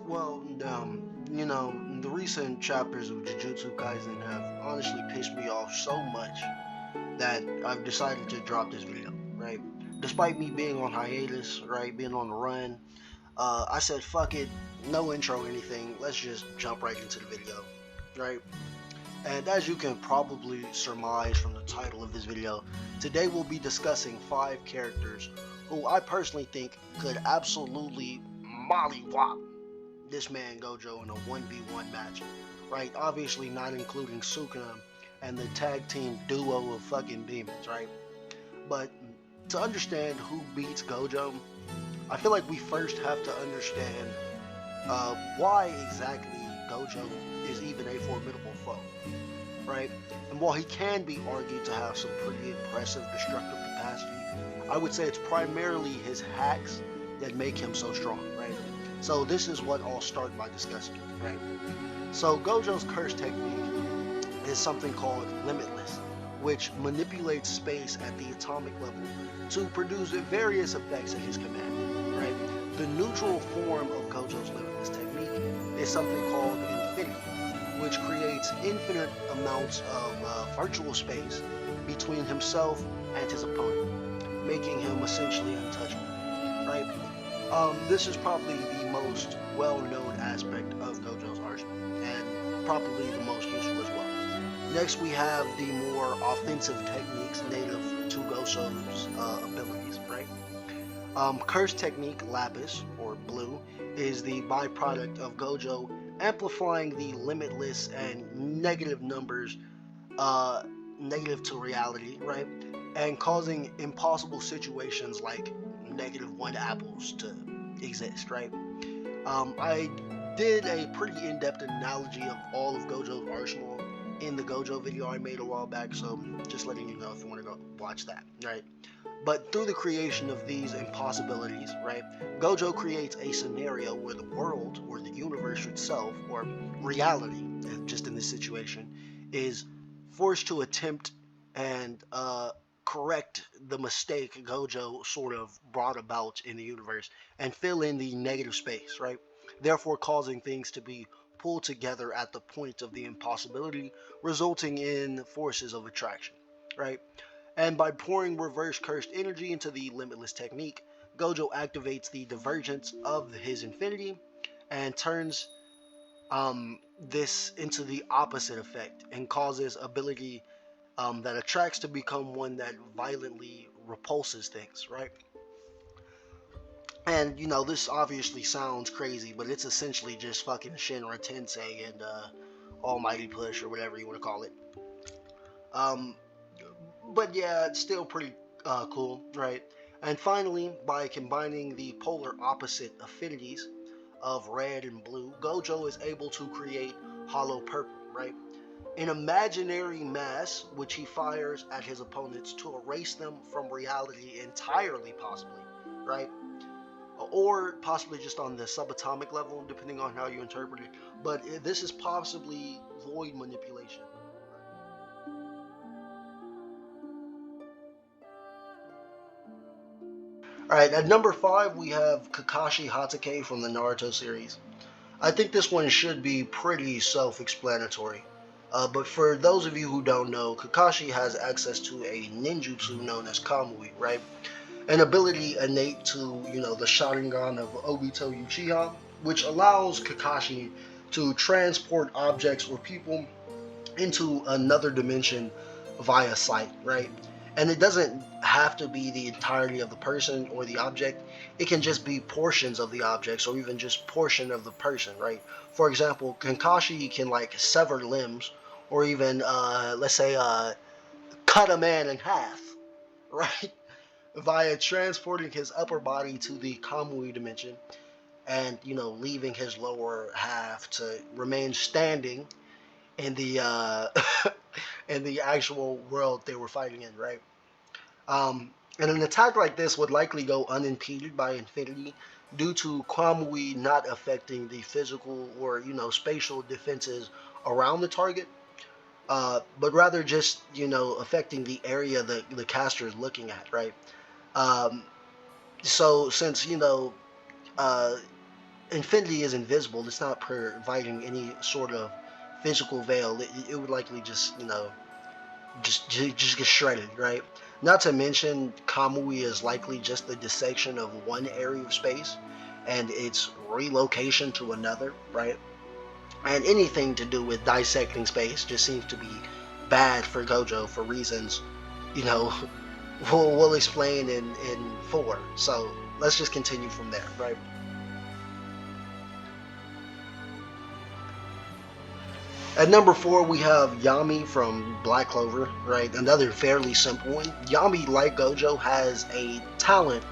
Well, the recent chapters of Jujutsu Kaisen have honestly pissed me off so much that I've decided to drop this video, right? Despite me being on hiatus, right, being on the run, I said, fuck it, no intro or anything, let's just jump right into the video, right? And as you can probably surmise from the title of this video, today we'll be discussing 5 characters who I personally think could absolutely mollywop this man Gojo in a 1v1 match, right? Obviously not including Sukuna and the tag team duo of fucking demons, right? But to understand who beats Gojo, I feel like we first have to understand why exactly Gojo is even a formidable foe, right? And while he can be argued to have some pretty impressive destructive capacity, I would say it's primarily his hacks that make him so strong, right? So this is what I'll start by discussing, right? So Gojo's curse technique is something called Limitless, which manipulates space at the atomic level to produce various effects at his command, right? The neutral form of Gojo's Limitless technique is something called Infinity, which creates infinite amounts of virtual space between himself and his opponent, making him essentially untouchable, right? This is probably the most well-known aspect of Gojo's arsenal, and probably the most useful as well. Next, we have the more offensive techniques native to Gojo's abilities, right? Curse technique Lapis, or Blue, is the byproduct of Gojo amplifying the limitless and negative numbers, uh, negative to reality, right? And causing impossible situations like -1 apples to exist, right? I did a pretty in-depth analogy of all of Gojo's arsenal in the Gojo video I made a while back, so just letting you know if you want to go watch that, right? But through the creation of these impossibilities, right, Gojo creates a scenario where the world, or the universe itself, or reality, just in this situation, is forced to attempt and correct the mistake Gojo sort of brought about in the universe and fill in the negative space, right? Therefore, causing things to be pulled together at the point of the impossibility, resulting in forces of attraction, right? And by pouring reverse cursed energy into the limitless technique, Gojo activates the divergence of his infinity and turns this into the opposite effect and causes ability that attracts to become one that violently repulses things, right? And this obviously sounds crazy, but it's essentially just fucking Shinra Tensei and Almighty Push or whatever you want to call it. Um, but yeah, it's still pretty cool, right? And finally, by combining the polar opposite affinities of red and blue, Gojo is able to create hollow purple, right? An imaginary mass which he fires at his opponents to erase them from reality entirely, possibly, right? Or possibly just on the subatomic level, depending on how you interpret it. But this is possibly void manipulation. Alright, at number 5 we have Kakashi Hatake from the Naruto series. I think this one should be pretty self-explanatory. But for those of you who don't know, Kakashi has access to a ninjutsu known as Kamui, right? An ability innate to, the Sharingan of Obito Uchiha, which allows Kakashi to transport objects or people into another dimension via sight, right? And it doesn't have to be the entirety of the person or the object. It can just be portions of the objects or even just portion of the person, right? For example, Kakashi can like sever limbs or even, let's say, cut a man in half, right? Via transporting his upper body to the Kamui dimension and, leaving his lower half to remain standing in the in the actual world they were fighting in, right? And an attack like this would likely go unimpeded by Infinity due to Kwamui not affecting the physical or spatial defenses around the target, but rather just affecting the area the caster is looking at, right? Um, so since uh, infinity is invisible. It's not providing any sort of physical veil. It would likely just, just get shredded, right? Not to mention, Kamui is likely just the dissection of one area of space and its relocation to another, right? And anything to do with dissecting space just seems to be bad for Gojo for reasons, you know, we'll explain in 4. So let's just continue from there, right? At number 4, we have Yami from Black Clover, right? Another fairly simple one. Yami, like Gojo, has a talent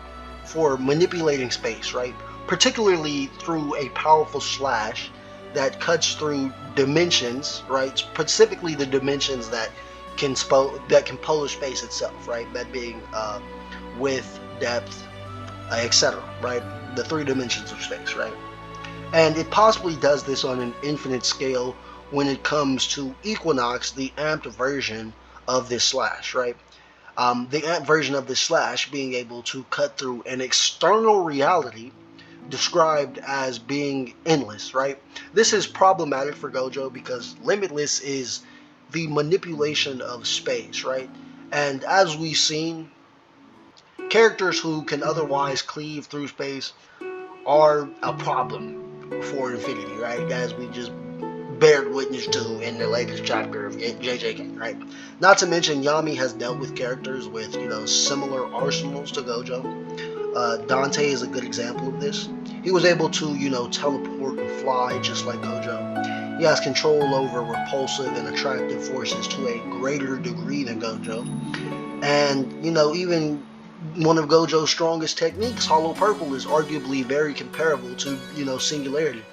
for manipulating space, right? Particularly through a powerful slash that cuts through dimensions, right? Specifically the dimensions that can polar space itself, right? That being width, depth, etc., right? The 3 dimensions of space, right? And it possibly does this on an infinite scale when it comes to Equinox, the amped version of this slash, right? The amped version of this slash being able to cut through an external reality described as being endless, right? This is problematic for Gojo because limitless is the manipulation of space, right? And as we've seen, characters who can otherwise cleave through space are a problem for Infinity, right? As we just bared witness to in the latest chapter of JJK, right? Not to mention, Yami has dealt with characters with, similar arsenals to Gojo. Dante is a good example of this. He was able to, teleport and fly just like Gojo. He has control over repulsive and attractive forces to a greater degree than Gojo. And, even one of Gojo's strongest techniques, Hollow Purple, is arguably very comparable to, Singularity,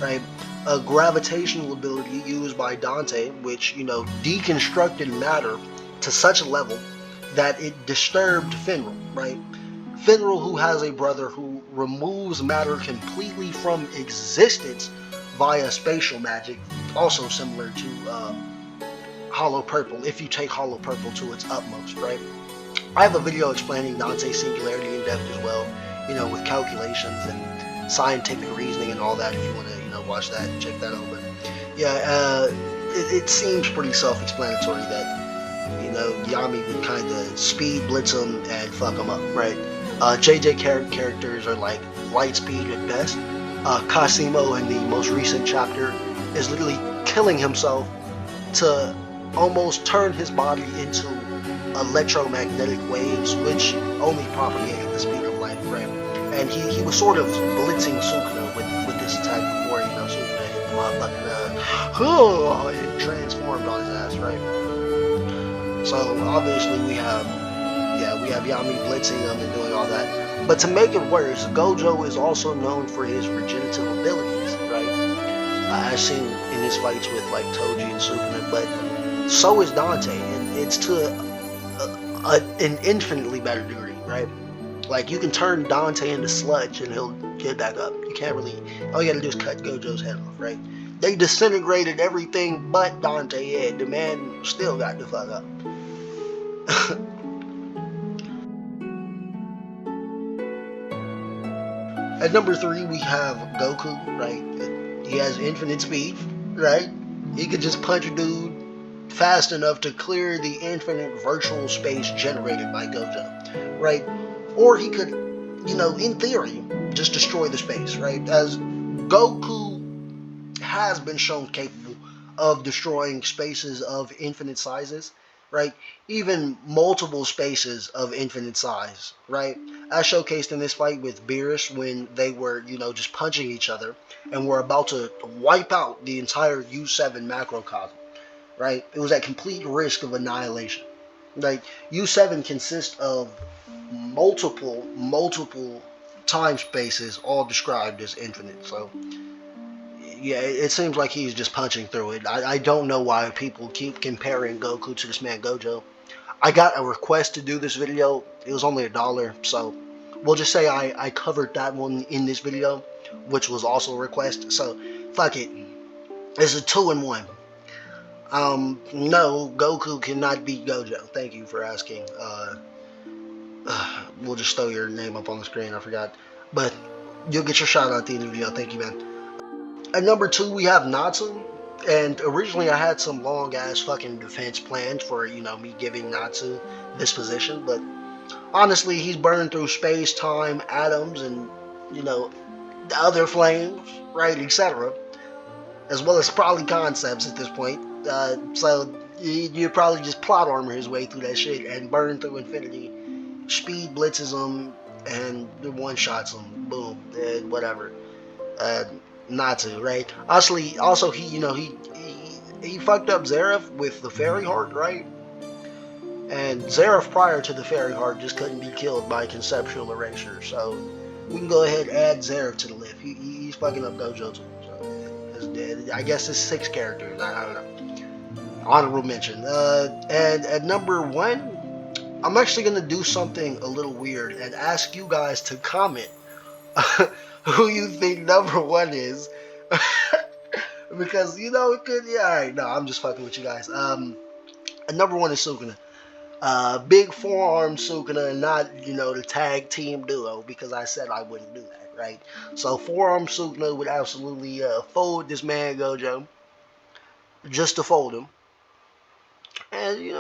right? A gravitational ability used by Dante, which, deconstructed matter to such a level that it disturbed Finral, right? Finral, who has a brother who removes matter completely from existence via spatial magic, also similar to Hollow Purple, if you take Hollow Purple to its utmost, right? I have a video explaining Dante's Singularity in depth as well, with calculations and scientific reasoning and all that. If you want to, watch that, check that out. But yeah, it seems pretty self-explanatory that, Yami would kind of speed blitz him and fuck him up, right? JJ characters are like light speed at best. Cosimo in the most recent chapter is literally killing himself to almost turn his body into electromagnetic waves, which only propagated the speed of light, right? And he was sort of blitzing Sukuna with this attack before, Sukuna hit him up, but it transformed on his ass, right? So obviously we have Yami blitzing him and doing all that. But to make it worse, Gojo is also known for his regenerative abilities, right? As seen in his fights with like Toji and Sukuna, but so is Dante, and it's to an infinitely better degree, right? Like, you can turn Dante into sludge and he'll get back up. You can't really, all you gotta do is cut Gojo's head off, right? They disintegrated everything but Dante head. The man still got the fuck up. At number 3, we have Goku, right? He has infinite speed, right? He could just punch a dude fast enough to clear the infinite virtual space generated by Gojo, right? Or he could, in theory, just destroy the space, right? As Goku has been shown capable of destroying spaces of infinite sizes, right? Even multiple spaces of infinite size, right? As showcased in this fight with Beerus when they were, just punching each other and were about to wipe out the entire U7 macrocosm, right? It was at complete risk of annihilation. Like, U7 consists of multiple time spaces, all described as infinite. So yeah, it seems like he's just punching through it. I don't know why people keep comparing Goku to this man Gojo. I got a request to do this video. It was only $1, so we'll just say I covered that one in this video, which was also a request. So fuck it. It's a 2-in-1. No, Goku cannot beat Gojo. Thank you for asking. We'll just throw your name up on the screen. I forgot. But You'll get your shout out at the end of the video. Thank you, man. At number 2, we have Natsu. And originally, I had some long ass fucking defense plans for, me giving Natsu this position. But honestly, he's burned through space, time, atoms, and, the other flames, right, etc. As well as probably concepts at this point. So you probably just plot armor his way through that shit and burn through infinity. Speed blitzes him and one shots him. Boom, whatever. Uh, Natsu, right? Also he fucked up Zareth with the fairy heart, right? And Zareth prior to the fairy heart just couldn't be killed by conceptual erasure. So we can go ahead and add Zareth to the list. He's fucking up Gojo too. So I guess it's 6 characters. I don't know. Honorable mention. And at number 1, I'm actually gonna do something a little weird and ask you guys to comment who you think number 1 is. Because it could. Yeah, alright. No, I'm just fucking with you guys. Number 1 is Sukuna. Big forearm Sukuna, and not the tag team duo, because I said I wouldn't do that, right? So forearm Sukuna would absolutely fold this man Gojo, just to fold him. And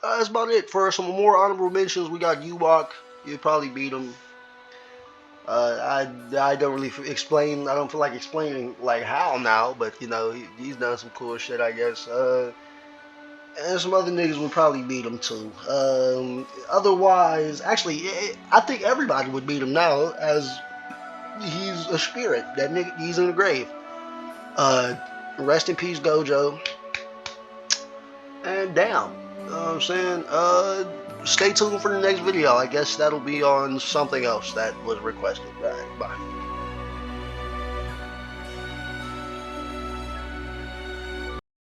that's about it. For some more honorable mentions, we got Ewok. You'd probably beat him. I don't really explain. I don't feel like explaining like how now, but he's done some cool shit, I guess. And some other niggas would probably beat him too. Otherwise, actually, I think everybody would beat him now, as he's a spirit. That nigga, he's in the grave. Rest in peace, Gojo. And damn, you know what I'm saying? Stay tuned for the next video. I guess that'll be on something else that was requested. Alright, bye.